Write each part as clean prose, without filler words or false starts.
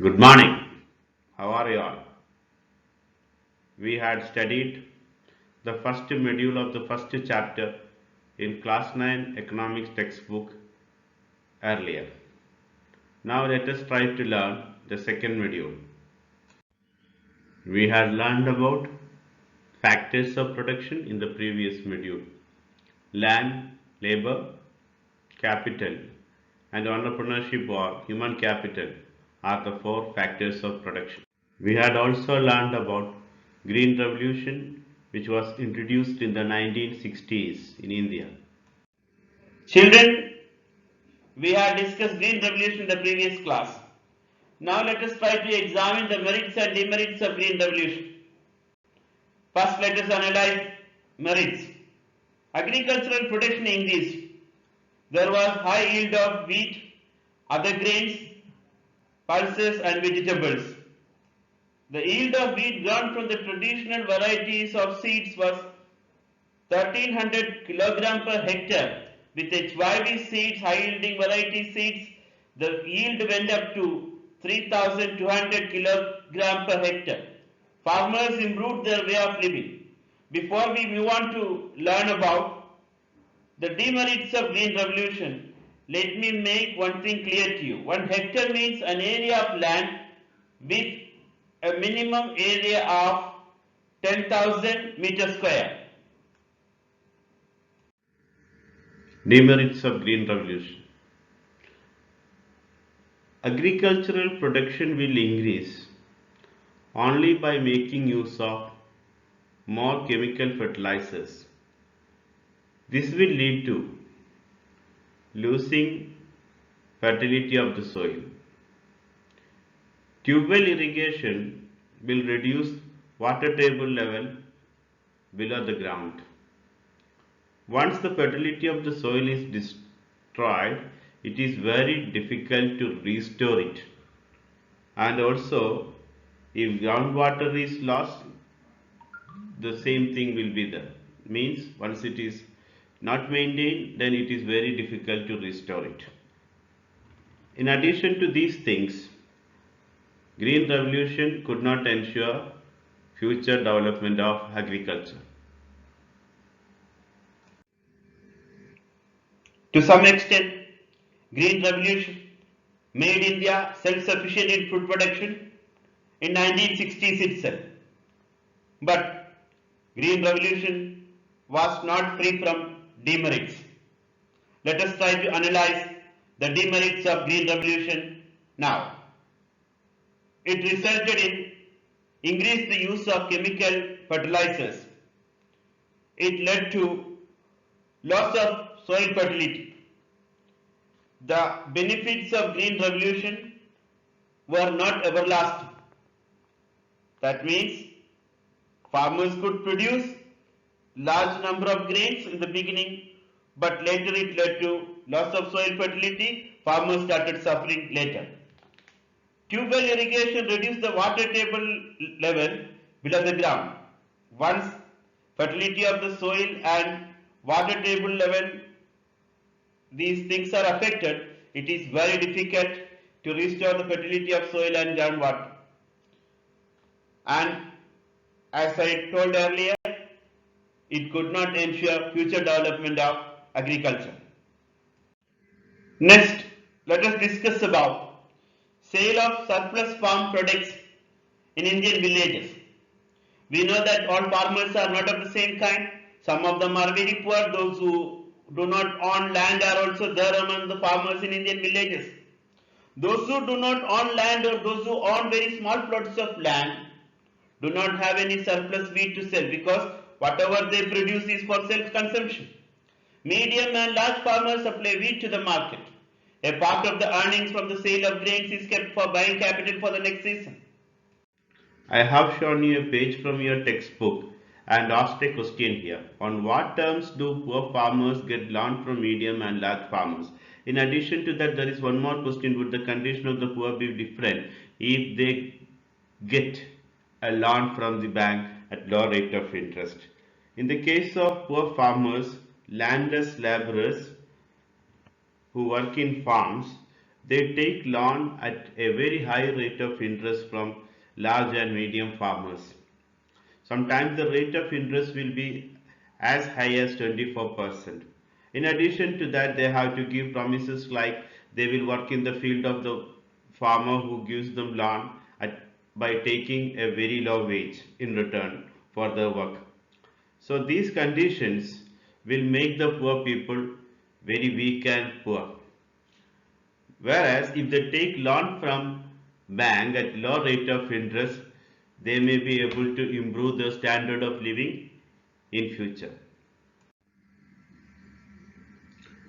Good morning. How are you all? We had studied the first module of the first chapter in class 9 economics textbook earlier. Now let us try to learn the second module. We had learned about factors of production in the previous module. Land, labor, capital, and entrepreneurship or human capital are the four factors of production. We had also learned about Green Revolution, which was introduced in the 1960s in India. Children, we had discussed Green Revolution in the previous class. Now let us try to examine the merits and demerits of Green Revolution. First, let us analyze merits. Agricultural production increased. There was high yield of wheat, other grains, pulses and vegetables. The yield of wheat grown from the traditional varieties of seeds was 1300 kg per hectare. With HYV seeds, high yielding variety seeds, the yield went up to 3200 kg per hectare. Farmers improved their way of living. Before we move on to learn about the demerits of Green Revolution, let me make one thing clear to you. 1 hectare means an area of land with a minimum area of 10,000 meter square. Demerits of Green Revolution. Agricultural production will increase only by making use of more chemical fertilizers. This will lead to losing fertility of the soil. Tube-well irrigation will reduce water table level below the ground. Once the fertility of the soil is destroyed, it is very difficult to restore it. And also, if groundwater is lost, the same thing will be there. Means once it is not maintained, then it is very difficult to restore it. In addition to these things, Green Revolution could not ensure future development of agriculture. To some extent, Green Revolution made India self-sufficient in food production in 1960s itself. But Green Revolution was not free from demerits. Let us try to analyze the demerits of Green Revolution now. It resulted in increased the use of chemical fertilizers. It led to loss of soil fertility. The benefits of Green Revolution were not everlasting. That means farmers could produce large number of grains in the beginning, but later it led to loss of soil fertility. Farmers started suffering later. Tube-well irrigation reduced the water table level below the ground. Once fertility of the soil and water table level, these things are affected, it is very difficult to restore the fertility of soil and groundwater. And as I told earlier, it could not ensure future development of agriculture. Next, let us discuss about sale of surplus farm products in Indian villages. We know that all farmers are not of the same kind. Some of them are very poor. Those who do not own land are also there among the farmers in Indian villages. Those who do not own land or those who own very small plots of land do not have any surplus wheat to sell because whatever they produce is for self-consumption. Medium and large farmers supply wheat to the market. A part of the earnings from the sale of grains is kept for buying capital for the next season. I have shown you a page from your textbook and asked a question here. On what terms do poor farmers get loan from medium and large farmers? In addition to that, there is one more question. Would the condition of the poor be different if they get a loan from the bank at low rate of interest? In the case of poor farmers, landless laborers who work in farms, They take loan at a very high rate of interest from large and medium farmers. Sometimes the rate of interest will be as high as 24%. In addition to that, they have to give promises like they will work in the field of the farmer who gives them loan by taking a very low wage in return for their work. So these conditions will make the poor people very weak and poor. Whereas if they take loan from bank at low rate of interest, they may be able to improve the standard of living in future.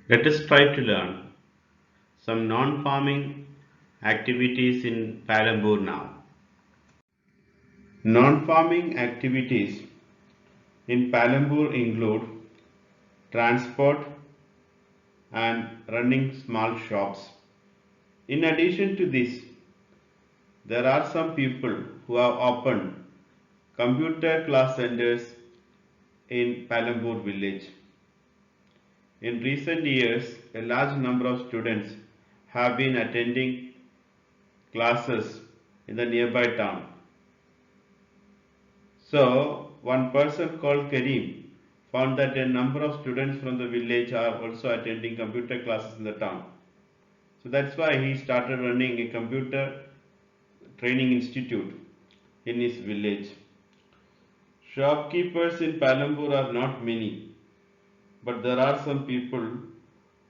Let us try to learn some non-farming activities in Palambur now. Non-farming activities in Palambur include transport and running small shops. In addition to this, there are some people who have opened computer class centers in Palambur village. In recent years, a large number of students have been attending classes in the nearby town. So, one person called Kareem found that a number of students from the village are also attending computer classes in the town. So that's why he started running a computer training institute in his village. Shopkeepers in Palambur are not many, but there are some people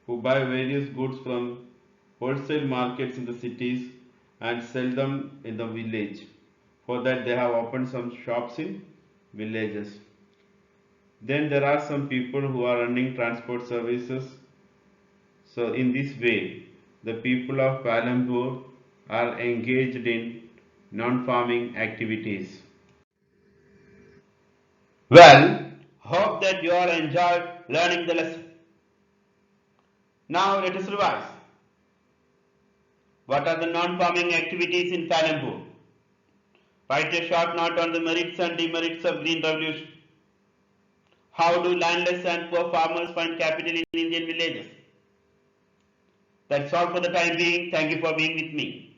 who buy various goods from wholesale markets in the cities and sell them in the village. For that, they have opened some shops in villages. Then there are some people who are running transport services. So, in this way, the people of Palambur are engaged in non farming activities. Well, hope that you all enjoyed learning the lesson. Now let us revise. What are the non-farming activities in Palambur? Write a short note on the merits and demerits of Green Revolution. How do landless and poor farmers find capital in Indian villages? That's all for the time being. Thank you for being with me.